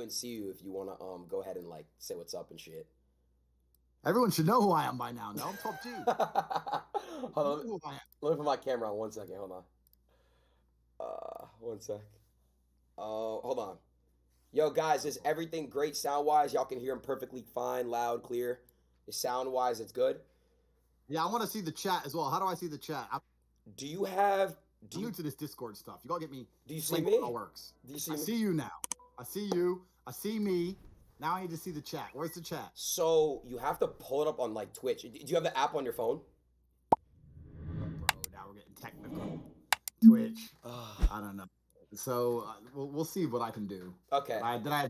and see you if you want to go ahead and like say what's up and shit. Everyone should know who I am by now. No, I'm top G. Hold on, let me put my camera on 1 second. Hold on. 1 sec. Hold on. Yo, guys, is everything great sound wise? Y'all can hear him perfectly fine, loud, clear. Is sound wise, it's good. Yeah, I want to see the chat as well. How do I see the chat? Do you have? I'm new to this Discord stuff. You gotta get me. Do you see me? How it works. Do you see I me? see you now. I see you. I see me. Now I need to see the chat. Where's the chat? So you have to pull it up on like Twitch. Do you have the app on your phone? Bro, now we're getting technical. Twitch. I don't know. So we'll see what I can do. Okay. Then I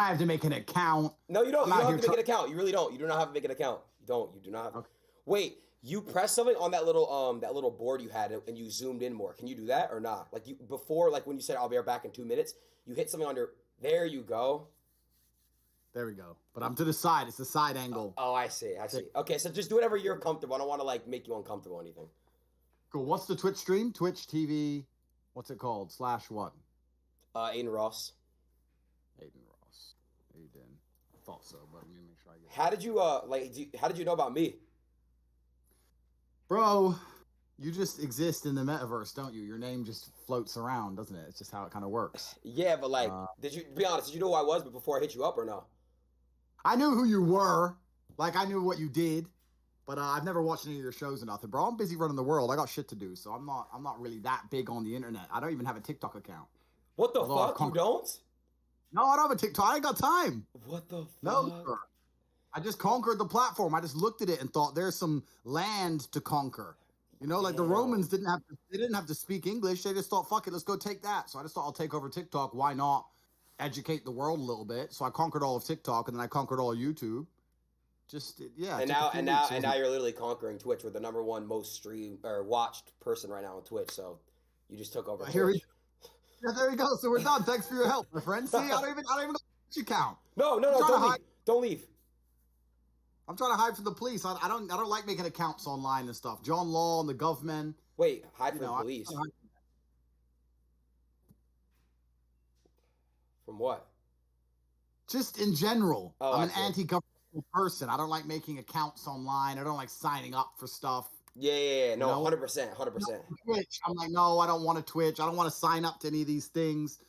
have to make an account. No, you don't. You don't have to make an account. You really don't. You do not have to make an account. You don't. You do not have. Okay. Wait. You press something on that little board you had and you zoomed in more. Can you do that or not? Like you before, like when you said I'll be right back in 2 minutes, you hit something on your. There you go. There we go. But I'm to the side. It's the side angle. Oh, I see. I see. Okay, so just do whatever you're comfortable. I don't want to like make you uncomfortable or anything. Cool. What's the Twitch stream? Twitch TV. What's it called? /what? Aiden Ross. Aiden. I thought so, but let me make sure I get it. How did you how did you know about me? Bro, you just exist in the metaverse, don't you? Your name just floats around, doesn't it? It's just how it kind of works. Yeah, but like, be honest, did you know who I was before I hit you up or no? I knew who you were. Like, I knew what you did. But I've never watched any of your shows or nothing. Bro, I'm busy running the world. I got shit to do, so I'm not really that big on the internet. I don't even have a TikTok account. What the fuck? You don't? No, I don't have a TikTok. I ain't got time. What the fuck? No, sir. I just conquered the platform. I just looked at it and thought there's some land to conquer. You know, like the Romans didn't have to speak English. They just thought, fuck it, let's go take that. So I just thought I'll take over TikTok. Why not educate the world a little bit? So I conquered all of TikTok and then I conquered all of YouTube. Just yeah. And now you're literally conquering Twitch. We're the #1 most streamed or watched person right now on Twitch. So you just took over Twitch. Yeah, there you go. So we're done. Thanks for your help, my friend. See, I don't even know what you count. No, don't leave. I'm trying to hide from the police. I don't like making accounts online and stuff. John Law and the government. Wait, hide from the police. From what? Just in general. Oh, I'm an anti-governmental person. I don't like making accounts online. I don't like signing up for stuff. Yeah. No, 100%. Twitch. I'm like, no, I don't want to Twitch. I don't want to sign up to any of these things.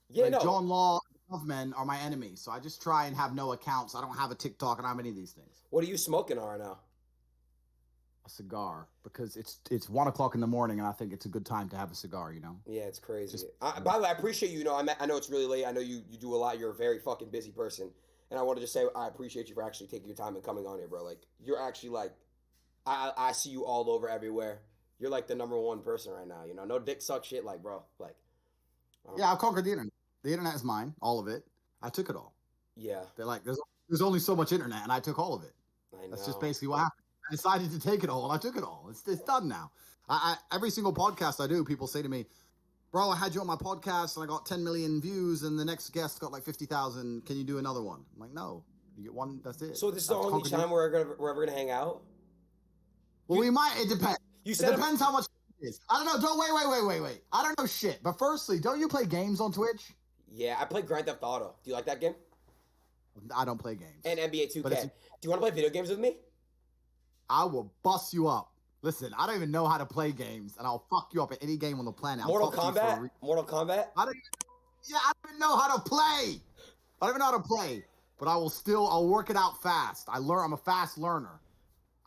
Yeah, like John Law and the government are my enemy. So I just try and have no accounts. I don't have a TikTok. I don't have any of these things. What are you smoking on right now? A cigar, because it's 1 o'clock in the morning, and I think it's a good time to have a cigar. You know. Yeah, it's crazy. By the way, I appreciate you. You know, I know it's really late. I know you do a lot. You're a very fucking busy person, and I want to just say I appreciate you for actually taking your time and coming on here, bro. Like you're actually like, I see you all over everywhere. You're like the #1 person right now. You know, no dick suck shit, like bro, like. Yeah, I've conquered the internet. The internet is mine, all of it. I took it all. Yeah. They're like, there's only so much internet, and I took all of it. I know. That's just basically what happened. I decided to take it all, and I took it all. It's done now. Every single podcast I do, people say to me, bro, I had you on my podcast, and I got 10 million views, and the next guest got like 50,000. Can you do another one? I'm like, no. You get one, that's it. So this is the only time we're ever gonna hang out? Well, we might. It depends. You said it depends how much it is. I don't know. Don't wait. I don't know shit. But firstly, don't you play games on Twitch? Yeah, I play Grand Theft Auto. Do you like that game? I don't play games. And NBA 2K. Do you want to play video games with me? I will bust you up. Listen, I don't even know how to play games, and I'll fuck you up at any game on the planet. Mortal Kombat? Mortal Kombat? I don't even know how to play. I don't even know how to play. But I'll work it out fast. I'm a fast learner.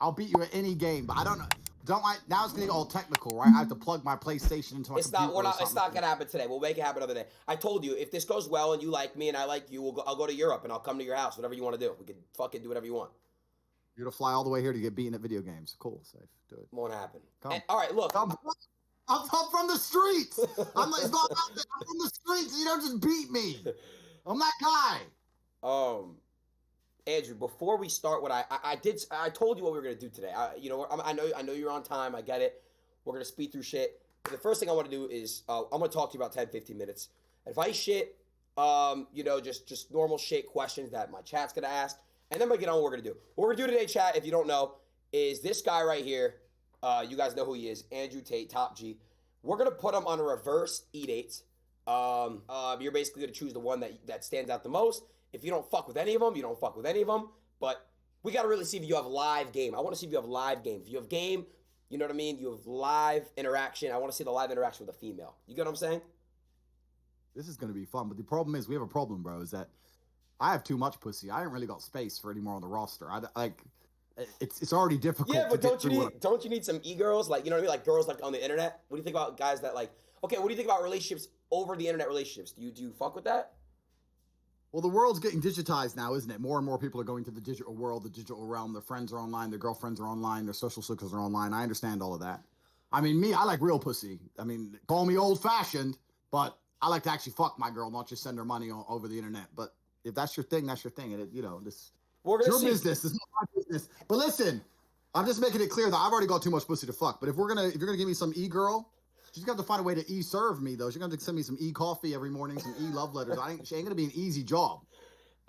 I'll beat you at any game, but I don't know. Now it's getting all technical, right? I have to plug my PlayStation into my computer. It's not gonna happen today. We'll make it happen another day. I told you, if this goes well and you like me and I like you, I'll go to Europe and I'll come to your house. Whatever you want to do, we can fucking do whatever you want. You're gonna fly all the way here to get beaten at video games. Cool, safe, do it. Won't happen. Come. All right, look. I'm from the streets. I'm from the streets. You don't just beat me. I'm that guy. Andrew, before we start, what I told you what we were gonna do today. I know you're on time. I get it. We're gonna speed through shit. But the first thing I want to do is I'm gonna talk to you about 10, 15 minutes. Advice shit. Just normal shit questions that my chat's gonna ask, and then we get on what we're gonna do. What we're gonna do today, chat, if you don't know, is this guy right here. You guys know who he is, Andrew Tate, Top G. We're gonna put him on a reverse E-Dates. You're basically gonna choose the one that stands out the most. If you don't fuck with any of them, you don't fuck with any of them. But we gotta really see if you have live game. I want to see if you have live game. If you have game, you know what I mean. You have live interaction. I want to see the live interaction with a female. You get what I'm saying? This is gonna be fun, but the problem is we have a problem, bro. Is that I have too much pussy. I ain't really got space for any more on the roster. It's already difficult. Yeah, but don't you need some e-girls, like, you know what I mean, like girls like on the internet? What do you think about guys that like? Okay, what do you think about relationships over the internet? Relationships? Do you fuck with that? Well, the world's getting digitized now, isn't it? More and more people are going to the digital world, the digital realm. Their friends are online, their girlfriends are online, their social circles are online. I understand all of that. I mean, me, I like real pussy. I mean, call me old-fashioned, but I like to actually fuck my girl, not just send her money over the internet. But if that's your thing, that's your thing. And this. It's your business. It's not my business. But listen, I'm just making it clear that I've already got too much pussy to fuck. But if you're gonna give me some e-girl, she's gonna have to find a way to e-serve me though. She's gonna have to send me some e-coffee every morning, some e-love letters. She ain't gonna be an easy job.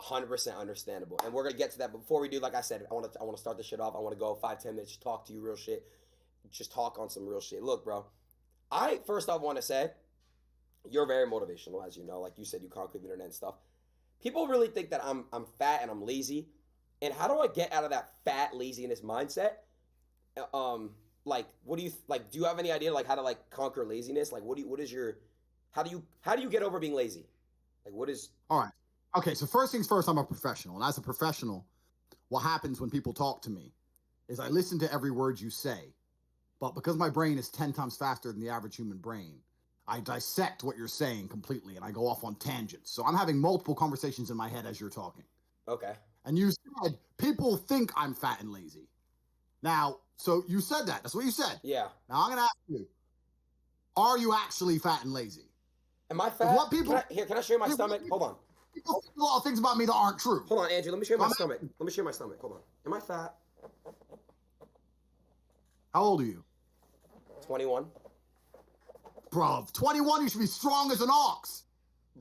100% understandable, and we're gonna get to that. But before we do, like I said, I want to start this shit off. I want to go 5-10 minutes, just talk to you real shit, just talk on some real shit. Look, bro, I first off want to say you're very motivational, as you know. Like you said, you conquered the internet and stuff. People really think that I'm fat and I'm lazy. And how do I get out of that fat laziness mindset? Like, what do you like? Do you have any idea like how to like conquer laziness? Like, how do you get over being lazy? Like, what is? All right. Okay. So first things first, I'm a professional, and as a professional, what happens when people talk to me is I listen to every word you say, but because my brain is 10 times faster than the average human brain, I dissect what you're saying completely, and I go off on tangents. So I'm having multiple conversations in my head as you're talking. Okay. And you said, people think I'm fat and lazy. Now, so you said that. That's what you said. Yeah. Now I'm going to ask you, are you actually fat and lazy? Am I fat? What people, can I show you my stomach? Hold on. People think a lot of things about me that aren't true. Hold on, Andrew. Let me show you my stomach. Let me show you my stomach. Hold on. Am I fat? How old are you? 21. Bruv, 21, you should be strong as an ox.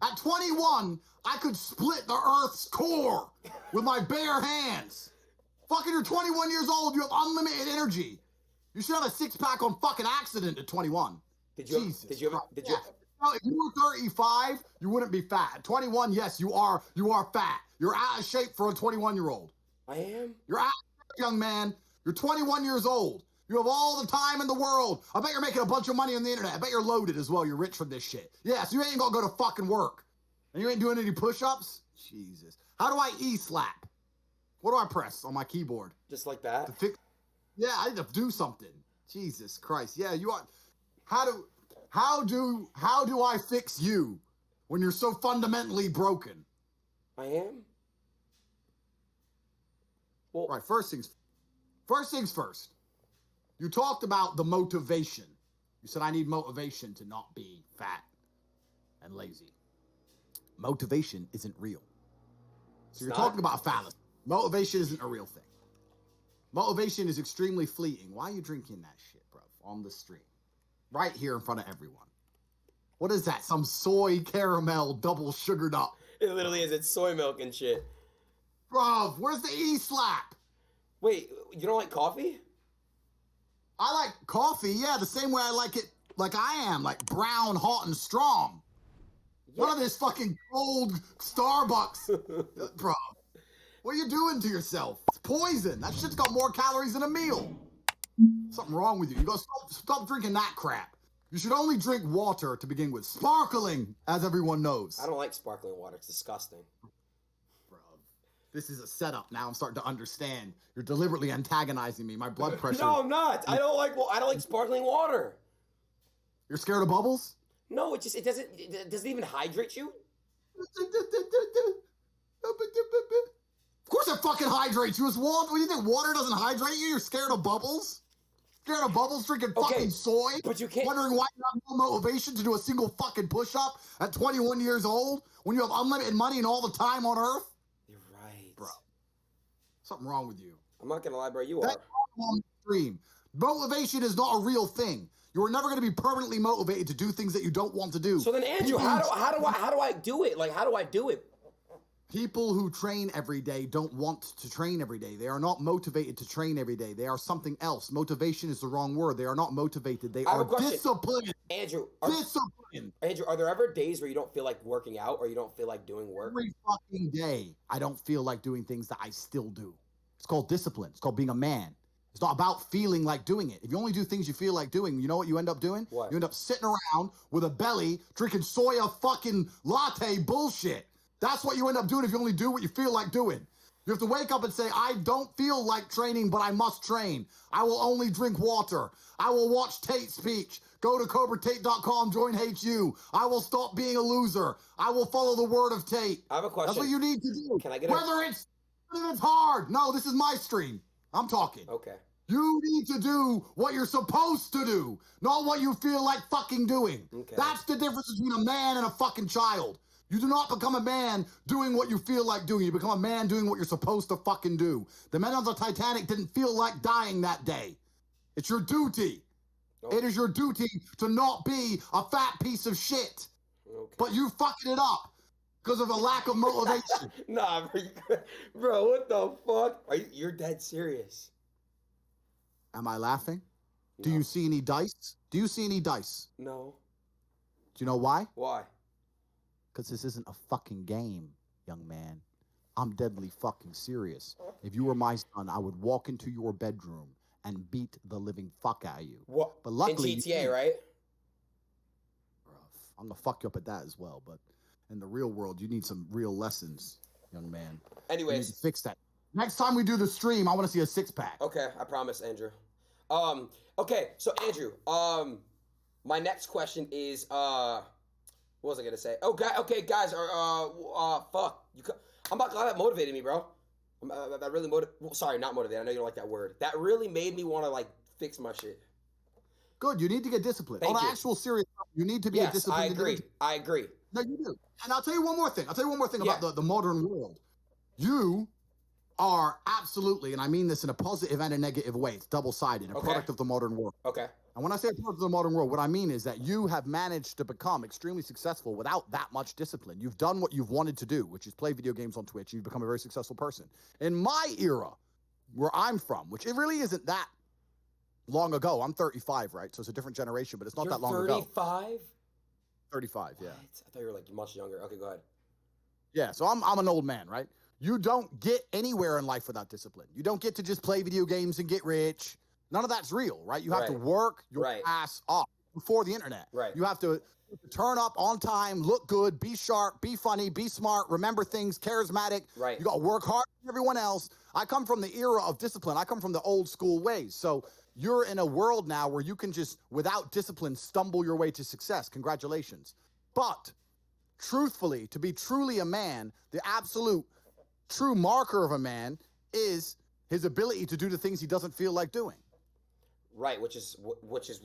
At 21, I could split the Earth's core with my bare hands. Fucking, you're 21 years old. You have unlimited energy. You should have a six-pack on fucking accident at 21. Did you? No, if you were 35, you wouldn't be fat. At 21, yes, you are fat. You're out of shape for a 21-year-old. I am? You're out of shape, young man. You're 21 years old. You have all the time in the world. I bet you're making a bunch of money on the internet. I bet you're loaded as well. You're rich from this shit. Yeah, so you ain't gonna go to fucking work. And you ain't doing any push-ups? Jesus. How do I E-slap? What do I press on my keyboard? Just like that? Yeah, I need to do something. Jesus Christ. Yeah, you are. How do I fix you when you're so fundamentally broken? I am? Well, right, first things first. You talked about the motivation. You said, I need motivation to not be fat and lazy. Motivation isn't real. So you're talking about a fallacy. Motivation isn't a real thing. Motivation is extremely fleeting. Why are you drinking that shit, bro? On the stream. Right here in front of everyone. What is that? Some soy caramel double sugared up. It literally is. It's soy milk and shit. Bro, where's the E-slap? Wait, you don't like coffee? I like coffee, yeah, the same way I like it, like I am, like brown, hot, and strong. Yeah. None of this fucking cold Starbucks. Bro, what are you doing to yourself? It's poison. That shit's got more calories than a meal. Something wrong with you. You gotta stop drinking that crap. You should only drink water to begin with. Sparkling, as everyone knows. I don't like sparkling water. It's disgusting. Bro, this is a setup now. I'm starting to understand. You're deliberately antagonizing me. My blood pressure. No, I'm not. I don't like sparkling water. You're scared of bubbles? No, it doesn't even hydrate you. Of course it fucking hydrates you. What do you think, water doesn't hydrate you? You're scared of bubbles? Scared of bubbles drinking fucking soy? But you can't. Wondering why you have no motivation to do a single fucking push-up at 21 years old when you have unlimited money and all the time on Earth? You're right. Bro, something wrong with you. I'm not going to lie, bro. You That's are. On the stream. Motivation is not a real thing. You're never going to be permanently motivated to do things that you don't want to do. So then, Andrew, how do I do it? Like, how do I do it? People who train every day don't want to train every day. They are not motivated to train every day. They are something else. Motivation is the wrong word. They are not motivated. They are disciplined. Andrew, Discipline. are there ever days where you don't feel like working out or you don't feel like doing work? Every fucking day, I don't feel like doing things that I still do. It's called discipline. It's called being a man. It's not about feeling like doing it. If you only do things you feel like doing, you know what you end up doing? What? You end up sitting around with a belly drinking soya fucking latte bullshit. That's what you end up doing if you only do what you feel like doing. You have to wake up and say, I don't feel like training, but I must train. I will only drink water. I will watch Tate speech. Go to CobraTate.com, join HU. I will stop being a loser. I will follow the word of Tate. I have a question. That's what you need to do. Can I get Whether it's hard. No, this is my stream. I'm talking. Okay. You need to do what you're supposed to do, not what you feel like fucking doing. Okay. That's the difference between a man and a fucking child. You do not become a man doing what you feel like doing. You become a man doing what you're supposed to fucking do. The men on the Titanic didn't feel like dying that day. It's your duty. Okay. It is your duty to not be a fat piece of shit. Okay. But you fucking it up because of a lack of motivation. Nah, bro, what the fuck? You're dead serious. Am I laughing? No. Do you see any dice? Do you see any dice? No. Do you know why? Why? Because this isn't a fucking game, young man. I'm deadly fucking serious. If you were my son, I would walk into your bedroom and beat the living fuck out of you. What? But luckily, in GTA, right? I'm gonna fuck you up at that as well. But in the real world, you need some real lessons, young man. Anyways, you need to fix that. Next time we do the stream, I want to see a 6-pack. Okay, I promise, Andrew. Okay, so Andrew, my next question is, what was I gonna say? Oh, okay, guys, fuck, I'm not glad that motivated me, bro. That really sorry, not motivated. I know you don't like that word. That really made me want to like fix my shit. Good. You need to get disciplined. Thank On you. an actual serious, you need to be a disciplined individual. I agree. No, you do. And I'll tell you one more thing. About the modern world. You are absolutely, and I mean this in a positive and a negative way, it's double-sided, a product of the modern world. Okay. And when I say a product of the modern world, what I mean is that you have managed to become extremely successful without that much discipline. You've done what you've wanted to do, which is play video games on Twitch. You've become a very successful person. In my era, where I'm from, which it really isn't that long ago. I'm 35, right? So it's a different generation, but it's not that long ago. 35? 35, yeah. What? I thought you were like much younger. Okay, go ahead. Yeah, so I'm an old man, right? You don't get anywhere in life without discipline. You don't get to just play video games and get rich. None of that's real, right? You have to work your ass off before the internet. Right. You have to turn up on time, look good, be sharp, be funny, be smart, remember things, charismatic. Right. You got to work hard than everyone else. I come from the era of discipline. I come from the old school ways. So you're in a world now where you can just, without discipline, stumble your way to success. Congratulations. But truthfully, to be truly a man, the absolute true marker of a man is his ability to do the things he doesn't feel like doing. Right, which is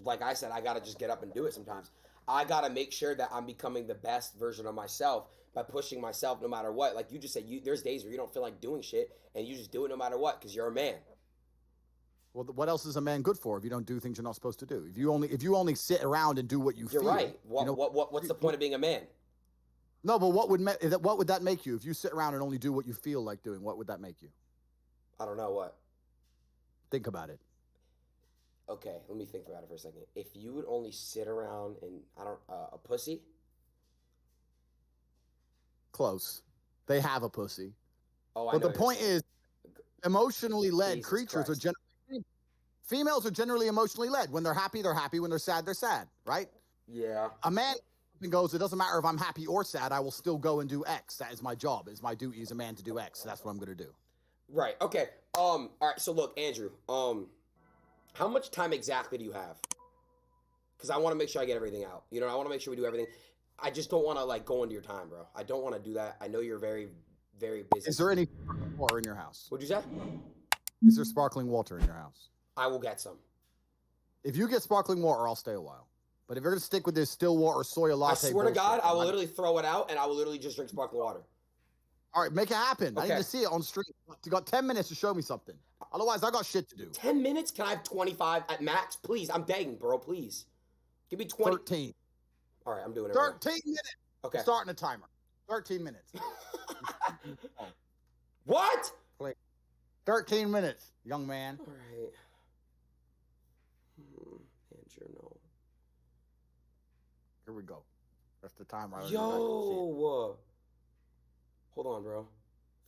like I said, I gotta just get up and do it sometimes. I gotta make sure that I'm becoming the best version of myself by pushing myself no matter what. Like you just said, there's days where you don't feel like doing shit, and you just do it no matter what because you're a man. Well, what else is a man good for if you don't do things you're not supposed to do? If you only sit around and do what you feel. You're right. What's the point of being a man? No, but what would that make you if you sit around and only do what you feel like doing? What would that make you? I don't know what. Think about it. Okay, let me think about it for a second. If you would only sit around and a pussy. Close. They have a pussy. Oh, I know. But the point is, emotionally led Jesus creatures Christ. are generally females are generally emotionally led. When they're happy, they're happy. When they're sad, right? Yeah. A man goes, it doesn't matter if I'm happy or sad, I will still go and do X. That is my job. It's my duty as a man to do X. So that's what I'm gonna do. Right. Okay. All right. So look, Andrew. How much time exactly do you have? Because I want to make sure I get everything out. You know, I want to make sure we do everything. I just don't want to like go into your time, bro. I don't want to do that. I know you're very, very busy. Is there any water in your house? What'd you say? Is there sparkling water in your house? I will get some. If you get sparkling water, I'll stay a while. But if you're gonna stick with this still water soy latte, I swear to God, I will literally throw it out and I will literally just drink sparkling water. All right, make it happen. Okay. I need to see it on stream. You got 10 minutes to show me something. Otherwise, I got shit to do. 10 minutes? Can I have 25 at max? Please, I'm begging, bro. Please. Give me 20. 13. All right, I'm doing it. 13 minutes. Okay. Starting a timer. 13 minutes. What? 13 minutes, young man. All right. Andrew, no. Here we go. That's the time I Yo! Hold on, bro.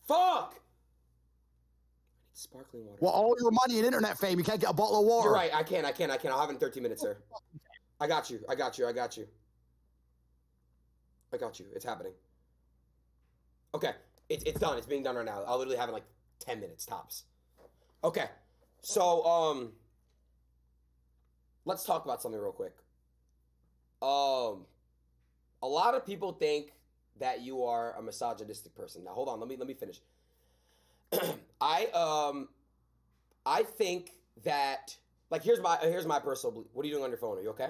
Fuck! I need sparkling water. Well, all your money and internet fame, you can't get a bottle of water. You're right. I can't. I'll have it in 13 minutes, sir. I got you. It's happening. Okay. It's done. It's being done right now. I'll literally have it in like 10 minutes tops. Okay. So, let's talk about something real quick. A lot of people think that you are a misogynistic person. Now, hold on. Let me finish. I think that, like, here's my personal belief. What are you doing on your phone? Are you okay?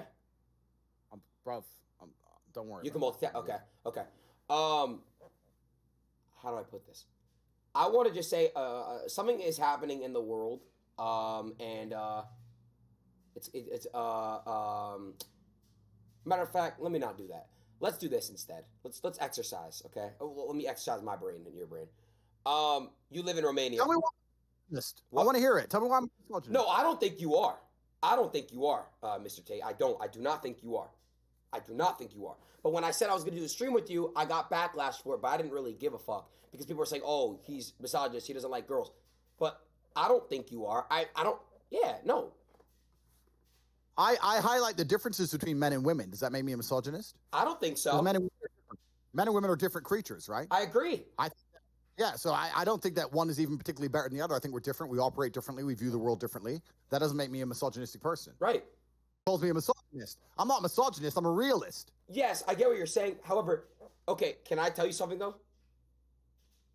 Don't worry. You can both. Okay. How do I put this? I want to just say something is happening in the world, and it's matter of fact, let me not do that. Let's do this instead. Let's exercise, okay? Let me exercise my brain and your brain. You live in Romania. Tell me what. I want to hear it. Tell me why I'm misogynistic. No, I don't think you are. Mr. Tate. I do not think you are. But when I said I was going to do the stream with you, I got backlash for it, but I didn't really give a fuck because people were saying, "Oh, he's misogynist. He doesn't like girls." But I don't think you are. I don't. Yeah, no. I highlight the differences between men and women. Does that make me a misogynist? I don't think so. Men and women are different creatures, right? I agree. Yeah, so I don't think that one is even particularly better than the other. I think we're different. We operate differently. We view the world differently. That doesn't make me a misogynistic person. Right. Calls me a misogynist. I'm not a misogynist. I'm a realist. Yes, I get what you're saying. However, okay, can I tell you something though?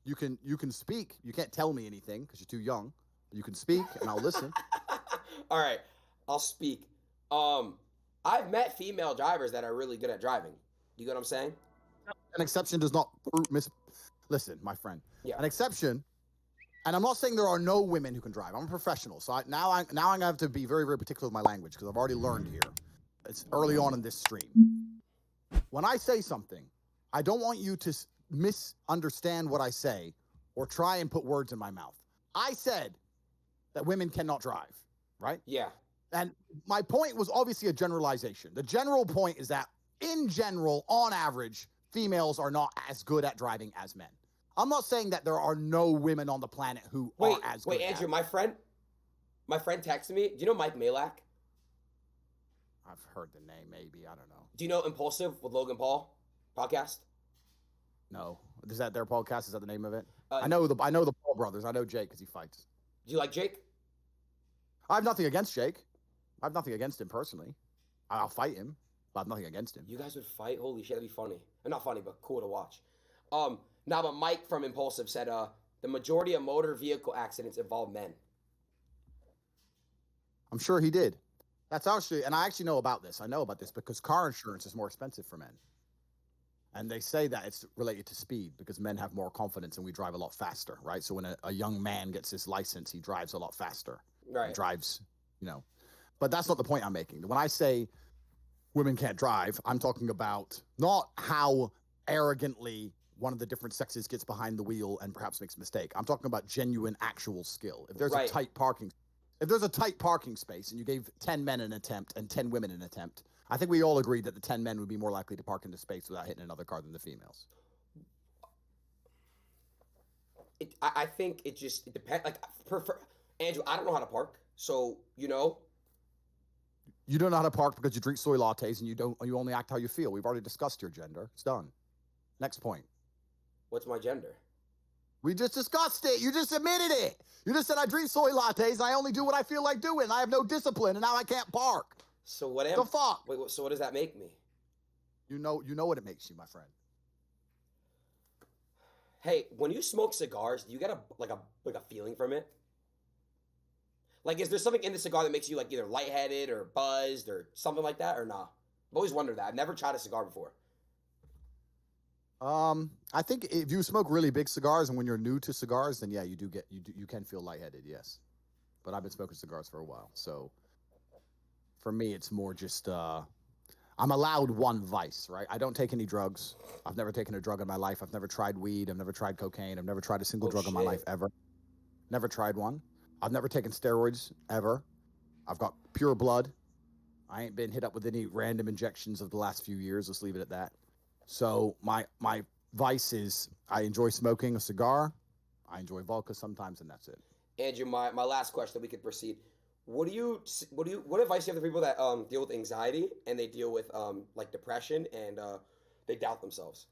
You can speak. You can't tell me anything because you're too young. You can speak and I'll listen. All right, I'll speak. I've met female drivers that are really good at driving. You get what I'm saying? An exception does not listen, my friend. Yeah. An exception, and I'm not saying there are no women who can drive. I'm a professional, so now I'm gonna have to be very, very particular with my language because I've already learned here. It's early on in this stream. When I say something, I don't want you to misunderstand what I say or try and put words in my mouth. I said that women cannot drive, right? Yeah. And my point was obviously a generalization. The general point is that, in general, on average, females are not as good at driving as men. I'm not saying that there are no women on the planet who are as good. Wait, Andrew, my friend texted me. Do you know Mike Malak? I've heard the name, maybe. I don't know. Do you know Impulsive with Logan Paul podcast? No. Is that their podcast? Is that the name of it? I know the Paul brothers. I know Jake because he fights. Do you like Jake? I have nothing against Jake. I have nothing against him personally. I'll fight him, but I have nothing against him. You guys would fight? Holy shit, that'd be funny. Not funny, but cool to watch. Now, but Mike from Impulsive said, the majority of motor vehicle accidents involve men. I'm sure he did. That's actually, and I actually know about this. I know about this because car insurance is more expensive for men. And they say that it's related to speed because men have more confidence and we drive a lot faster, right? So when a young man gets his license, he drives a lot faster. Right. He drives, But that's not the point I'm making. When I say women can't drive, I'm talking about not how arrogantly one of the different sexes gets behind the wheel and perhaps makes a mistake. I'm talking about genuine, actual skill. If there's a tight parking space and you gave 10 men an attempt and 10 women an attempt, I think we all agreed that the 10 men would be more likely to park in the space without hitting another car than the females. I think it depends. Like, Andrew, I don't know how to park, so You don't know how to park because you drink soy lattes and you only act how you feel. We've already discussed your gender. It's done. Next point. What's my gender? We just discussed it. You just admitted it. You just said I drink soy lattes and I only do what I feel like doing. I have no discipline and now I can't park. So what am the fuck? Wait, so what does that make me? You know what it makes you, my friend. Hey, when you smoke cigars, do you get a feeling from it? Like, is there something in the cigar that makes you like either lightheaded or buzzed or something like that, or nah? I've always wondered that. I've never tried a cigar before. I think if you smoke really big cigars and when you're new to cigars, then yeah, you can feel lightheaded, yes. But I've been smoking cigars for a while, so for me, it's more just I'm allowed one vice, right? I don't take any drugs. I've never taken a drug in my life. I've never tried weed. I've never tried cocaine. I've never tried a single drug in my life ever. Never tried one. I've never taken steroids ever. I've got pure blood. I ain't been hit up with any random injections of the last few years. Let's leave it at that. So my vice is I enjoy smoking a cigar. I enjoy vodka sometimes, and that's it. Andrew, my last question, we could proceed. What advice do you have for people that deal with anxiety and they deal with like depression and they doubt themselves?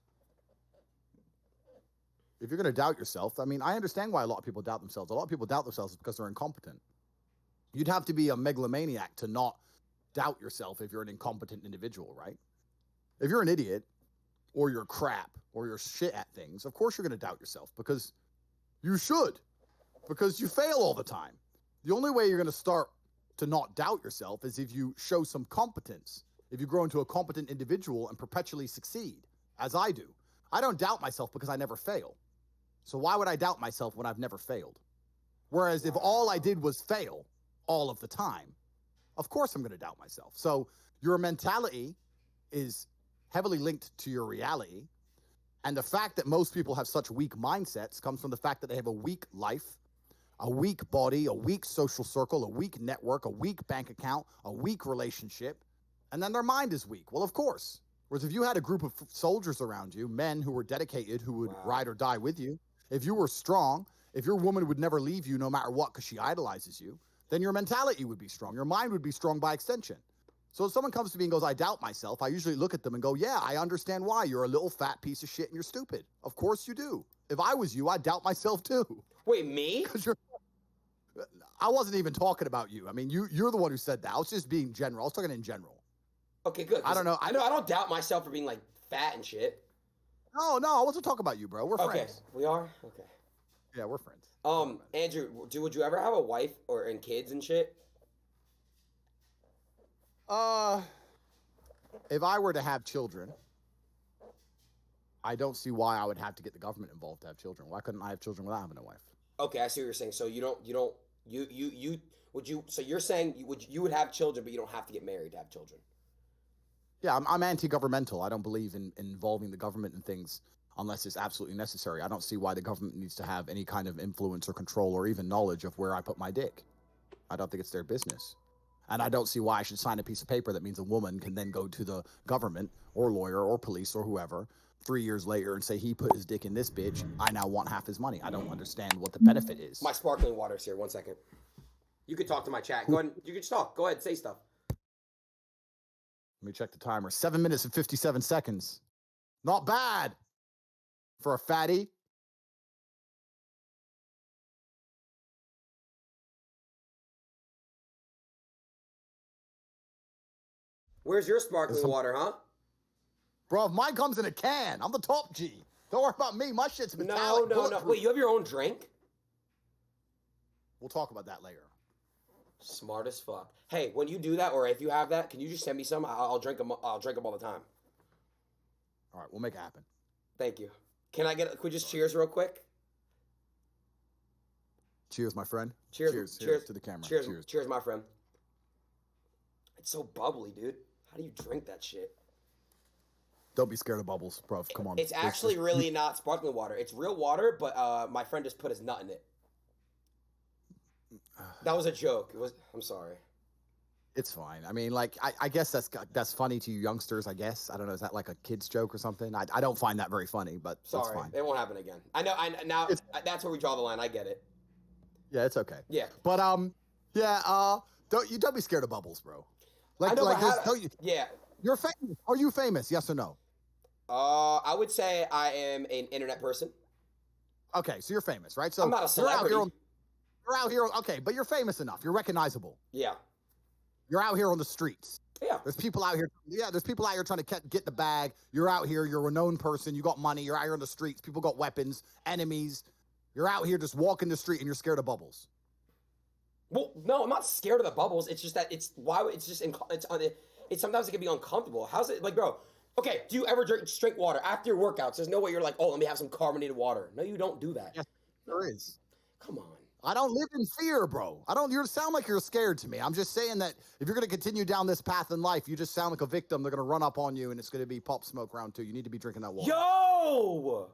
If you're going to doubt yourself, I mean, I understand why a lot of people doubt themselves. A lot of people doubt themselves because they're incompetent. You'd have to be a megalomaniac to not doubt yourself if you're an incompetent individual, right? If you're an idiot or you're crap or you're shit at things, of course you're going to doubt yourself because you should, because you fail all the time. The only way you're going to start to not doubt yourself is if you show some competence, if you grow into a competent individual and perpetually succeed, as I do. I don't doubt myself because I never fail. So why would I doubt myself when I've never failed? Whereas if all I did was fail all of the time, of course I'm going to doubt myself. So your mentality is heavily linked to your reality. And the fact that most people have such weak mindsets comes from the fact that they have a weak life, a weak body, a weak social circle, a weak network, a weak bank account, a weak relationship, and then their mind is weak. Well, of course. Whereas if you had a group of soldiers around you, men who were dedicated, who would ride or die with you, if you were strong, if your woman would never leave you no matter what because she idolizes you, then your mentality would be strong. Your mind would be strong by extension. So if someone comes to me and goes, I doubt myself, I usually look at them and go, yeah, I understand why. You're a little fat piece of shit and you're stupid. Of course you do. If I was you, I'd doubt myself too. Wait, me? I wasn't even talking about you. I mean, you're the one who said that. I was just being general. I was talking in general. Okay, good. I don't know. I don't doubt myself for being like fat and shit. No, I wasn't talking about you, bro. We're friends. Okay, we are? Okay. Yeah, we're friends. Andrew, would you ever have a wife and kids and shit? If I were to have children, I don't see why I would have to get the government involved to have children. Why couldn't I have children without having a wife? Okay, I see what you're saying. So so you're saying you would have children, but you don't have to get married to have children. Yeah, I'm anti-governmental. I don't believe in involving the government in things unless it's absolutely necessary. I don't see why the government needs to have any kind of influence or control or even knowledge of where I put my dick. I don't think it's their business. And I don't see why I should sign a piece of paper that means a woman can then go to the government or lawyer or police or whoever 3 years later and say he put his dick in this bitch. I now want half his money. I don't understand what the benefit is. My sparkling water's here. 1 second. You could talk to my chat. Go ahead. You can just talk. Go ahead. Say stuff. Let me check the timer. 7 minutes and 57 seconds. Not bad for a fatty. Where's your sparkling water, huh? Bro, if mine comes in a can. I'm the top G. Don't worry about me. My shit's metallic. No. Wait, you have your own drink? We'll talk about that later. Smart as fuck. Hey, when you do that, or if you have that, can you just send me some? I'll drink them. I'll drink them all the time. All right, we'll make it happen. Thank you. Can we just cheers real quick? Cheers, my friend. Cheers to the camera. Cheers, my friend. It's so bubbly, dude. How do you drink that shit? Don't be scared of bubbles, bro. Come on. It's actually really not sparkling water. It's real water, but my friend just put his nut in it. That was a joke. I'm sorry. It's fine. I mean, like, I guess that's funny to you youngsters, I guess. I don't know. Is that like a kid's joke or something? I don't find that very funny, but sorry. That's fine. It won't happen again. I know. Now that's where we draw the line. I get it. Yeah, it's okay. Yeah. But don't be scared of bubbles, bro. Yeah. You're famous. Are you famous? Yes or no? I would say I am an internet person. Okay, so you're famous, right? So I'm not a celebrity. You're out here, okay, but you're famous enough. You're recognizable. Yeah. You're out here on the streets. Yeah. There's people out here. Yeah, there's people out here trying to get the bag. You're out here. You're a known person. You got money. You're out here on the streets. People got weapons, enemies. You're out here just walking the street and you're scared of bubbles. Well, no, I'm not scared of the bubbles. It's just that sometimes it can be uncomfortable. How's it like, bro? Okay, do you ever drink water after your workouts? There's no way you're like, oh, let me have some carbonated water. No, you don't do that. Yes, there is. Come on. I don't live in fear, bro. You sound like you're scared to me. I'm just saying that if you're going to continue down this path in life, you just sound like a victim. They're going to run up on you, and it's going to be Pop Smoke round 2. You need to be drinking that water. Yo!